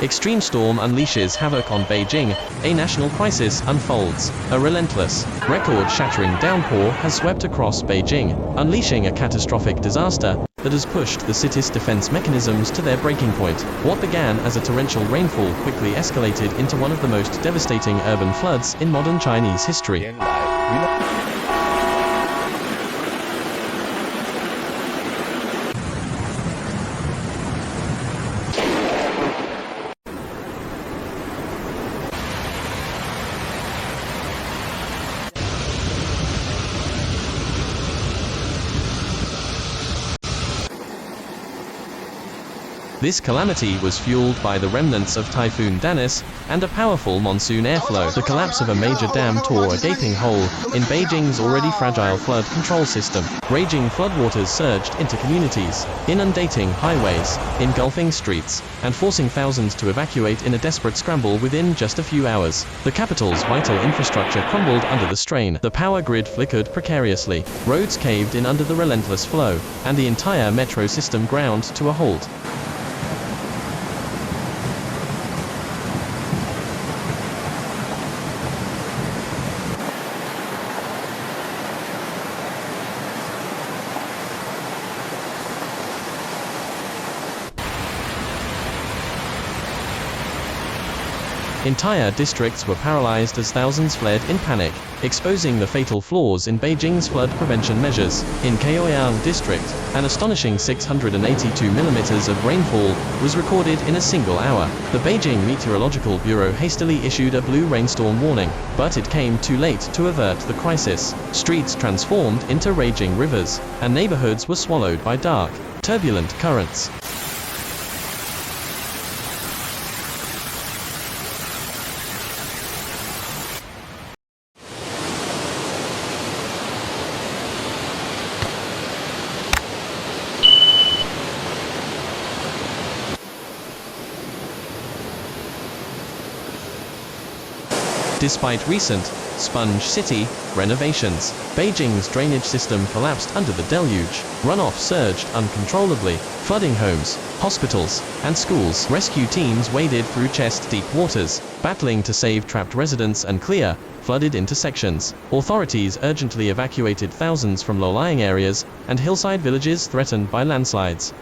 Extreme storm unleashes havoc on Beijing, a national crisis unfolds. A relentless, record-shattering downpour has swept across Beijing, unleashing a catastrophic disaster that has pushed the city's defense mechanisms to their breaking point. What began as a torrential rainfall quickly escalated into one of the most devastating urban floods in modern Chinese history. This calamity was fueled by the remnants of Typhoon Danas and a powerful monsoon airflow. The collapse of a major dam tore a gaping hole in Beijing's already fragile flood control system. Raging floodwaters surged into communities, inundating highways, engulfing streets, and forcing thousands to evacuate in a desperate scramble within just a few hours. The capital's vital infrastructure crumbled under the strain. The power grid flickered precariously, roads caved in under the relentless flow, and the entire metro system ground to a halt. Entire districts were paralyzed as thousands fled in panic, exposing the fatal flaws in Beijing's flood prevention measures. In Guizhou district, an astonishing 682 millimeters of rainfall was recorded in a single hour. The Beijing Meteorological Bureau hastily issued a blue rainstorm warning, but it came too late to avert the crisis. Streets transformed into raging rivers, and neighborhoods were swallowed by dark, turbulent currents. Despite recent sponge city renovations, Beijing's drainage system collapsed under the deluge. Runoff surged uncontrollably, flooding homes, hospitals, and schools. Rescue teams waded through chest-deep waters, battling to save trapped residents and clear flooded intersections. Authorities urgently evacuated thousands from low-lying areas and hillside villages threatened by landslides.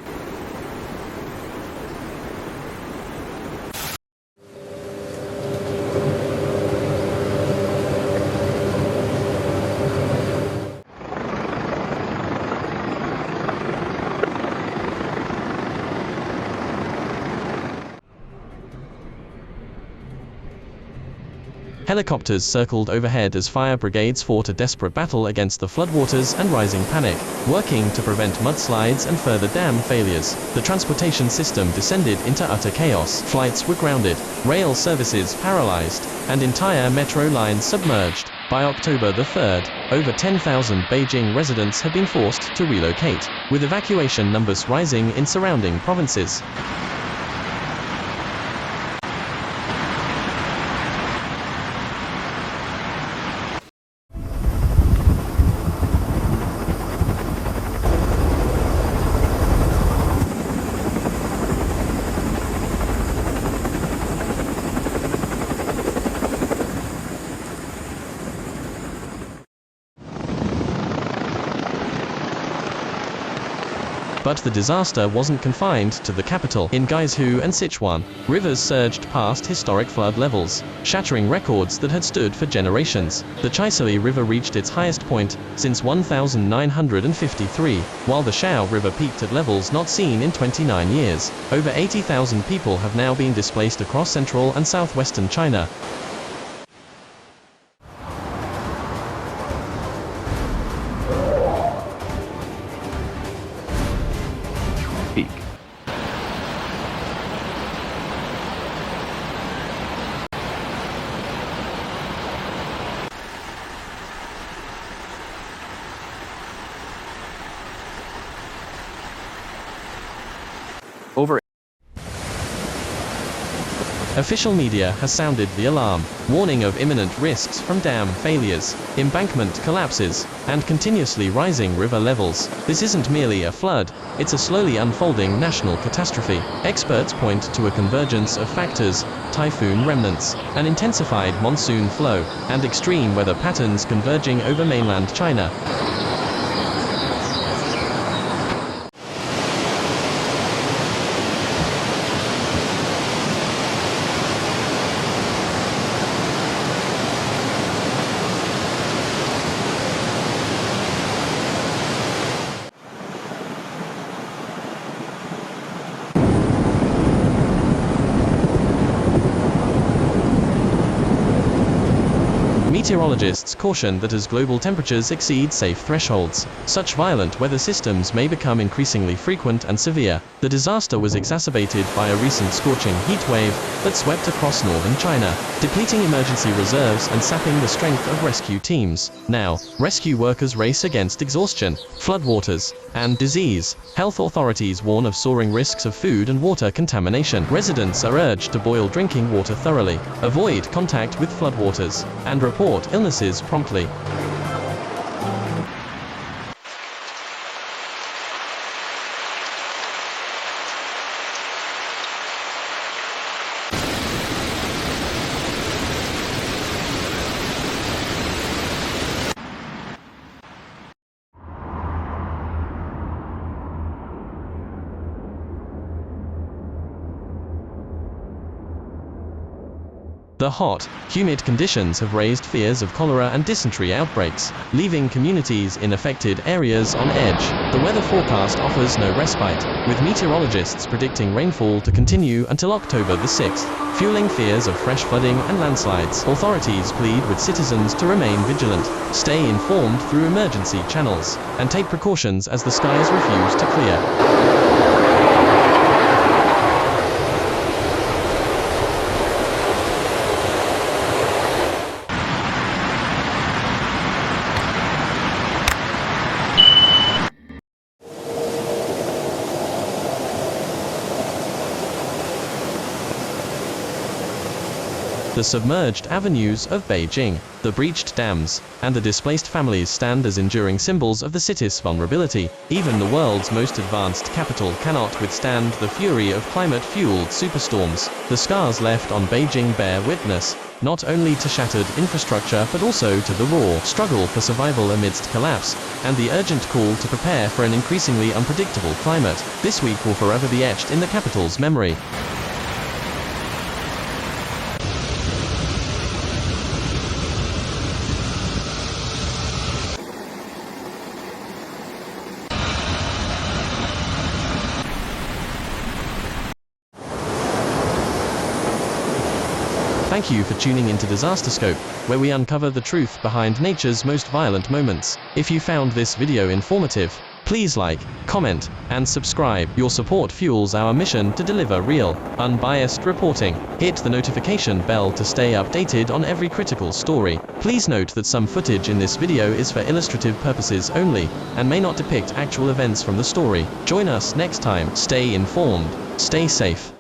Helicopters circled overhead as fire brigades fought a desperate battle against the floodwaters and rising panic, working to prevent mudslides and further dam failures. The transportation system descended into utter chaos. Flights were grounded, rail services paralyzed, and entire metro lines submerged. By October the 3rd, over 10,000 Beijing residents had been forced to relocate, with evacuation numbers rising in surrounding provinces. But the disaster wasn't confined to the capital. In Guizhou and Sichuan, rivers surged past historic flood levels, shattering records that had stood for generations. The Chisili River reached its highest point since 1953, while the Shao River peaked at levels not seen in 29 years. Over 80,000 people have now been displaced across central and southwestern China. Official media has sounded the alarm, warning of imminent risks from dam failures, embankment collapses, and continuously rising river levels. This isn't merely a flood, it's a slowly unfolding national catastrophe. Experts point to a convergence of factors: typhoon remnants, an intensified monsoon flow, and extreme weather patterns converging over mainland China. Meteorologists caution that as global temperatures exceed safe thresholds, such violent weather systems may become increasingly frequent and severe. The disaster was exacerbated by a recent scorching heat wave that swept across northern China, depleting emergency reserves and sapping the strength of rescue teams. Now, rescue workers race against exhaustion, floodwaters, and disease. Health authorities warn of soaring risks of food and water contamination. Residents are urged to boil drinking water thoroughly, avoid contact with floodwaters, and report illnesses promptly. The hot, humid conditions have raised fears of cholera and dysentery outbreaks, leaving communities in affected areas on edge. The weather forecast offers no respite, with meteorologists predicting rainfall to continue until October the 6th, fueling fears of fresh flooding and landslides. Authorities plead with citizens to remain vigilant, stay informed through emergency channels, and take precautions as the skies refuse to clear. The submerged avenues of Beijing, the breached dams, and the displaced families stand as enduring symbols of the city's vulnerability. Even the world's most advanced capital cannot withstand the fury of climate-fueled superstorms. The scars left on Beijing bear witness, not only to shattered infrastructure but also to the raw struggle for survival amidst collapse, and the urgent call to prepare for an increasingly unpredictable climate. This week will forever be etched in the capital's memory. Thank you for tuning into DisasterScope, where we uncover the truth behind nature's most violent moments. If you found this video informative, please like, comment, and subscribe. Your support fuels our mission to deliver real, unbiased reporting. Hit the notification bell to stay updated on every critical story. Please note that some footage in this video is for illustrative purposes only, and may not depict actual events from the story. Join us next time. Stay informed, stay safe.